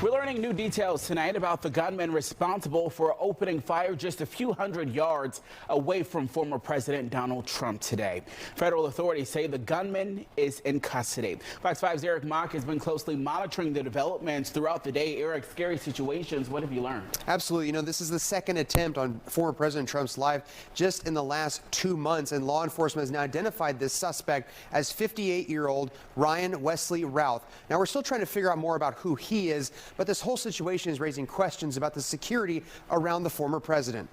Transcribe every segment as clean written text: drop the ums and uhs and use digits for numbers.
We're learning new details tonight about the gunman responsible for opening fire just a few hundred yards away from former President Donald Trump today. Federal authorities say the gunman is in custody. Fox 5's Eric Mock has been closely monitoring the developments throughout the day. Eric, scary situations. What have you learned? Absolutely. You know, this is the second attempt on former President Trump's life just in the last 2 months, and law enforcement has now identified this suspect as 58-year-old Ryan Wesley Routh. Now, we're still trying to figure out more about who he is, but this whole situation is raising questions about the security around the former president.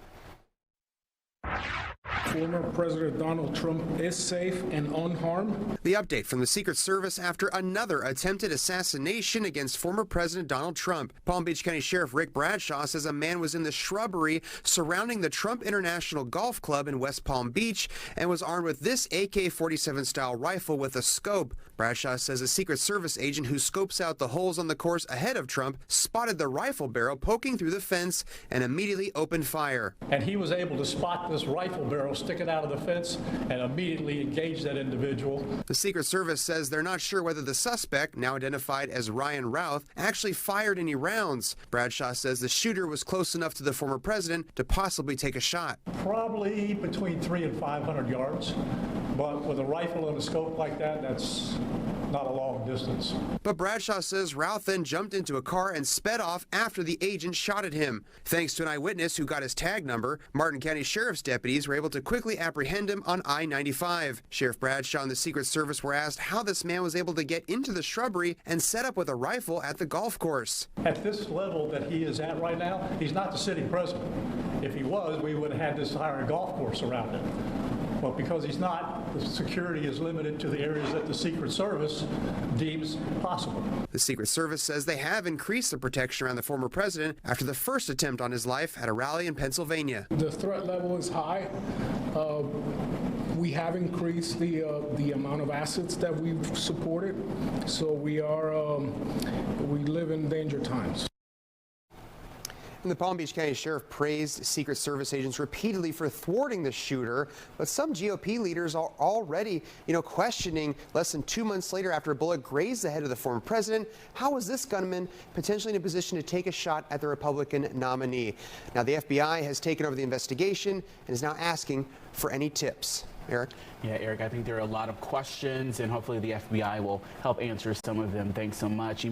Former President Donald Trump is safe and unharmed. The update from the Secret Service after another attempted assassination against former President Donald Trump. Palm Beach County Sheriff Rick Bradshaw says a man was in the shrubbery surrounding the Trump International Golf Club in West Palm Beach and was armed with this AK-47 style rifle with a scope. Bradshaw says a Secret Service agent who scopes out the holes on the course ahead of Trump spotted the rifle barrel poking through the fence and immediately opened fire. And he was able to spot this rifle barrel sticking out of the fence and immediately engage that individual. The Secret Service says they're not sure whether the suspect, now identified as Ryan Routh, actually fired any rounds. Bradshaw says the shooter was close enough to the former president to possibly take a shot. Probably between 300 and 500 yards, but with a rifle and a scope like that, that's not a long distance. But Bradshaw says Routh then jumped into a car and sped off after the agent shot at him. Thanks to an eyewitness who got his tag number, Martin County Sheriff's deputies were able to quickly apprehend him on I-95. Sheriff Bradshaw and the Secret Service were asked how this man was able to get into the shrubbery and set up with a rifle at the golf course. At this level that he is at right now, he's not the sitting president. If he was, we would have had this entire golf course around him. But because he's not, the security is limited to the areas that the Secret Service deems possible. The Secret Service says they have increased the protection around the former president after the first attempt on his life at a rally in Pennsylvania. The threat level is high. We have increased the amount of assets that we've supported, so we live in danger times. And the Palm Beach County Sheriff praised Secret Service agents repeatedly for thwarting the shooter, but some GOP leaders are already, questioning less than 2 months later after a bullet grazed the head of the former president. How was this gunman potentially in a position to take a shot at the Republican nominee? Now, the FBI has taken over the investigation and is now asking for any tips. Eric? Yeah, Eric, I think there are a lot of questions, and hopefully the FBI will help answer some of them. Thanks so much.